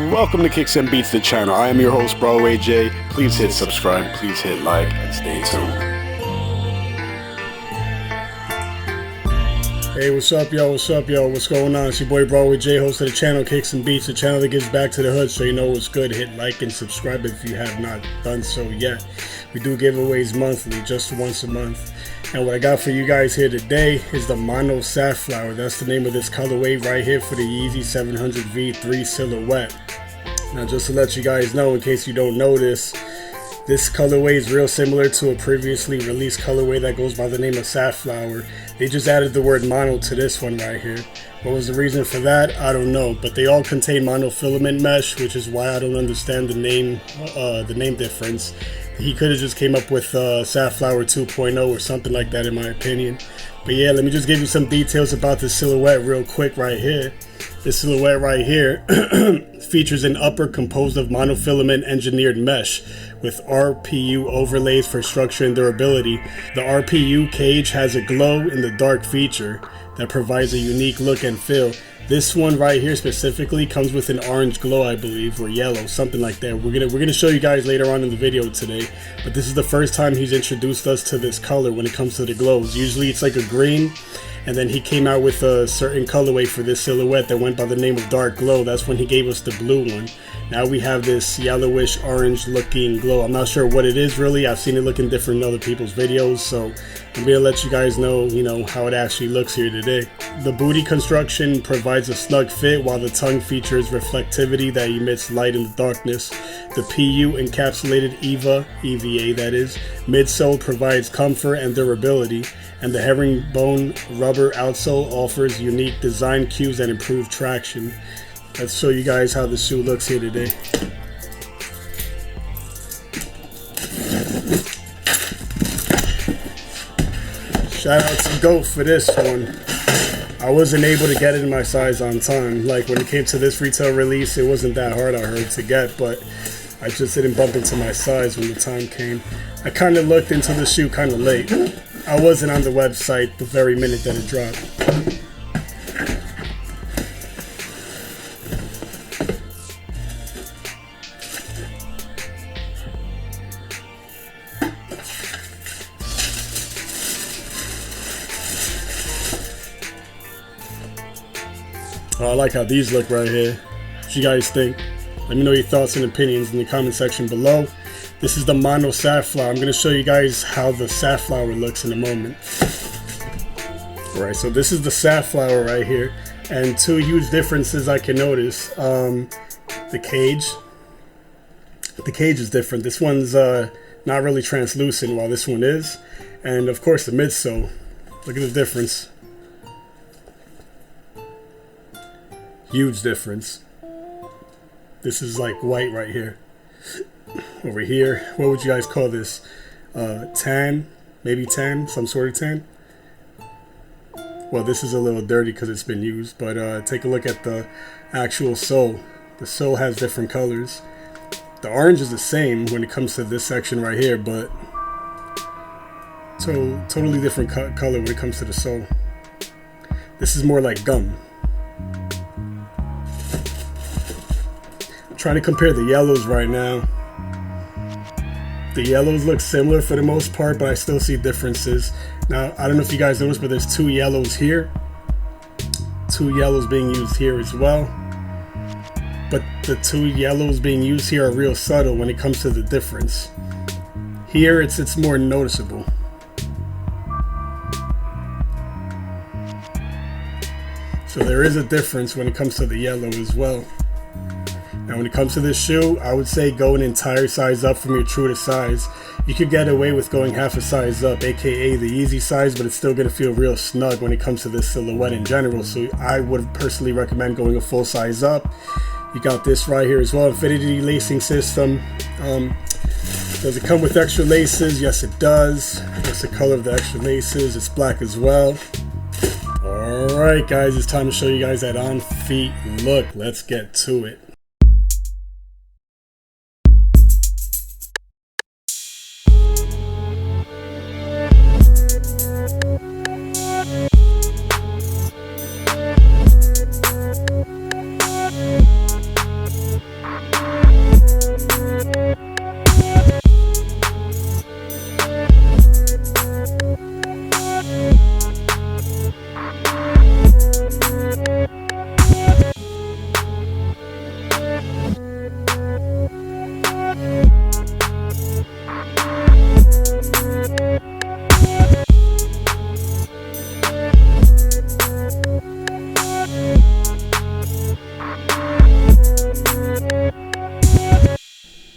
Welcome to Kicks and Beats, the channel. I am your host, Broadway J. Please hit subscribe, please hit like, and stay tuned. Hey, what's up, yo? What's up, yo? What's going on? It's your boy Broadway J, host of the channel Kicks and Beats, the channel that gives back to the hood, so you know what's good. Hit like and subscribe if you have not done so yet. We do giveaways monthly, just once a month. And what I got for you guys here today is the Mono Safflower. That's the name of this colorway right here for the Yeezy 700 V3 silhouette. Now, just to let you guys know, in case you don't know this colorway is real similar to a previously released colorway that goes by the name of Safflower. They just added the word mono to this one right here. What was the reason for that? I don't know, but they all contain monofilament mesh, which is why I don't understand the name difference. He could have just came up with Safflower 2.0 or something like that, in my opinion. But yeah, let me just give you some details about this silhouette real quick right here. This silhouette right here features an upper composed of monofilament engineered mesh with RPU overlays for structure and durability. The RPU cage has a glow in the dark feature that provides a unique look and feel. This one right here specifically comes with an orange glow, I believe, or yellow, something like that. We're gonna show you guys later on in the video today, but this is the first time he's introduced us to this color when it comes to the glows. Usually it's like a green, and then he came out with a certain colorway for this silhouette that went by the name of Dark Glow. That's when he gave us the blue one. Now we have this yellowish orange looking glow. I'm not sure what it is really. I've seen it looking different in other people's videos, so I'm gonna let you guys know, how it actually looks here today. The booty construction provides a snug fit, while the tongue features reflectivity that emits light in the darkness. The PU encapsulated EVA that is, midsole provides comfort and durability, and the herringbone rubber outsole offers unique design cues and improved traction. Let's show you guys how the shoe looks here today. Shout out to GOAT for this one. I wasn't able to get it in my size on time. Like, when it came to this retail release, it wasn't that hard, I heard, to get, but I just didn't bump into my size when the time came. I kind of looked into the shoe kind of late. I wasn't on the website the very minute that it dropped. I like how these look right here. What you guys think? Let me know your thoughts and opinions in the comment section below. This is the Mono Safflower. I'm going to show you guys how the Safflower looks in a moment. Alright, so this is the Safflower right here. And two huge differences I can notice. The cage. The cage is different. This one's not really translucent, while this one is. And of course the midsole. Look at the difference. Huge difference. This is like white right here. Over here, what would you guys call this? Tan? Maybe tan? Some sort of tan? Well, this is a little dirty because it's been used, but take a look at the actual sole. The sole has different colors. The orange is the same when it comes to this section right here, but totally different color when it comes to the sole. This is more like gum. Trying to compare the yellows right now. The yellows look similar for the most part, but I still see differences. Now, I don't know if you guys noticed, but there's two yellows here. Two yellows being used here as well. But the two yellows being used here are real subtle when it comes to the difference. Here, it's more noticeable. So there is a difference when it comes to the yellow as well. Now, when it comes to this shoe, I would say go an entire size up from your true to size. You could get away with going half a size up, aka the Yeezy size, but it's still going to feel real snug when it comes to this silhouette in general. So I would personally recommend going a full size up. You got this right here as well, infinity lacing system. Does it come with extra laces? Yes, it does. What's the color of the extra laces? It's black as well. Alright guys, it's time to show you guys that on feet look. Let's get to it.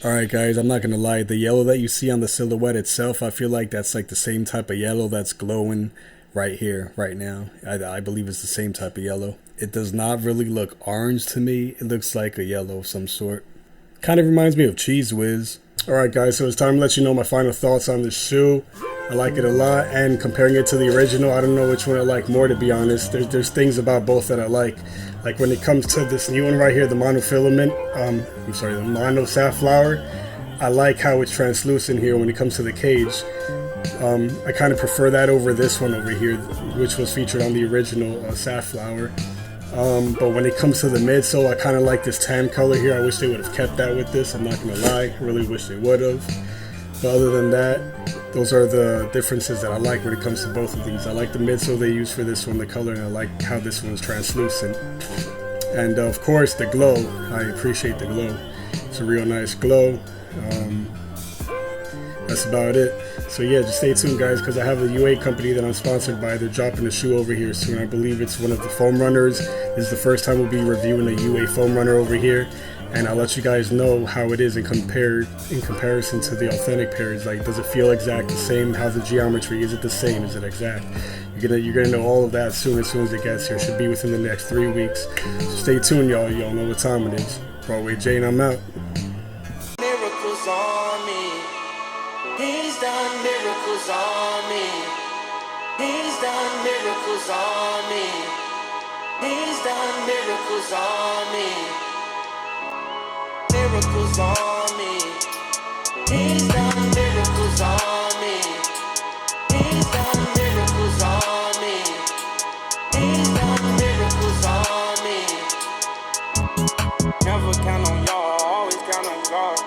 Alright guys, I'm not gonna lie, the yellow that you see on the silhouette itself, I feel like that's like the same type of yellow that's glowing right here, right now. I believe it's the same type of yellow. It does not really look orange to me. It looks like a yellow of some sort. Kind of reminds me of Cheese Whiz. Alright guys, so it's time to let you know my final thoughts on this shoe. I like it a lot, and comparing it to the original, I don't know which one I like more, to be honest. There's things about both that I like. Like when it comes to this new one right here, the monofilament, the mono Safflower, I like how it's translucent here when it comes to the cage. I kind of prefer that over this one over here, which was featured on the original Safflower. But when it comes to the midsole, I kind of like this tan color here. I wish they would have kept that with this, I'm not going to lie. I really wish they would have. But other than that, those are the differences that I like when it comes to both of these. I like the midsole they use for this one, the color, and I like how this one's translucent. And of course, the glow. I appreciate the glow. It's a real nice glow. That's about it. So yeah, just stay tuned guys, because I have a UA company that I'm sponsored by. They're dropping a shoe over here soon. I believe it's one of the foam runners. This is the first time we'll be reviewing a UA foam runner over here, and I'll let you guys know how it is in comparison to the authentic pairs. Like, does it feel exact the same? How's the geometry? Is it the same? Is it exact? You're gonna know all of that as soon as it gets here. Should be within the next 3 weeks. So stay tuned, y'all. Y'all know what time it is. Broadway Jay, and I'm out. Miracles on me. He's done miracles on me. He's done miracles on me. He's done miracles on me. Miracles on me. He's done miracles on me. He's done miracles on me. He's done miracles on me. Never count on y'all, always count on God.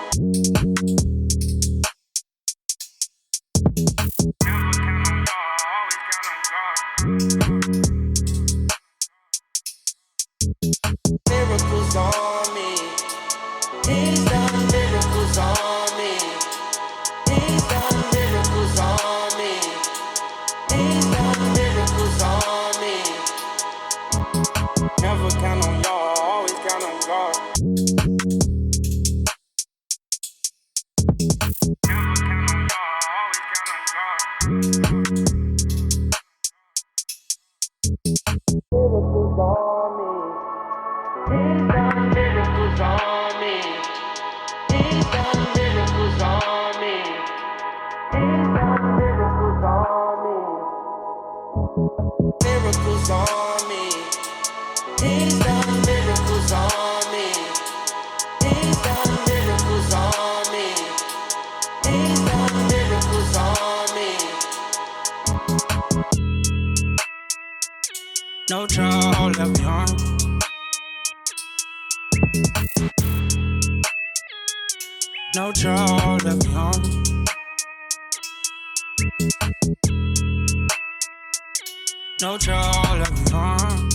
Miracles on me. He's done miracles on me. He's done miracles on me. He's done miracles on me. Never count on y'all, always count on God. Never count on y'all, always count on God. Miracles on me. He's done miracles on me. He's done miracles on me. He's done miracles on me. Miracles on me. He's done miracles on me. He's done miracles on me. He's done miracles on me. No trouble left behind. No trouble left behind. No trouble left behind.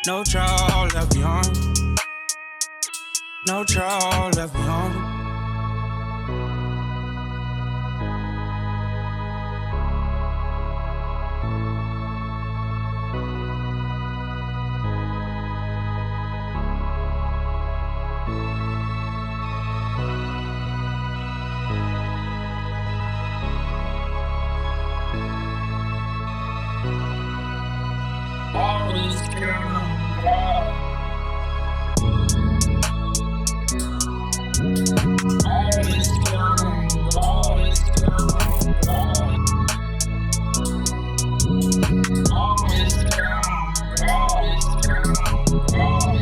No trouble left behind. No trouble left behind. Always count on God. Always count on God. Always count on God. Always count on God. Always count on God.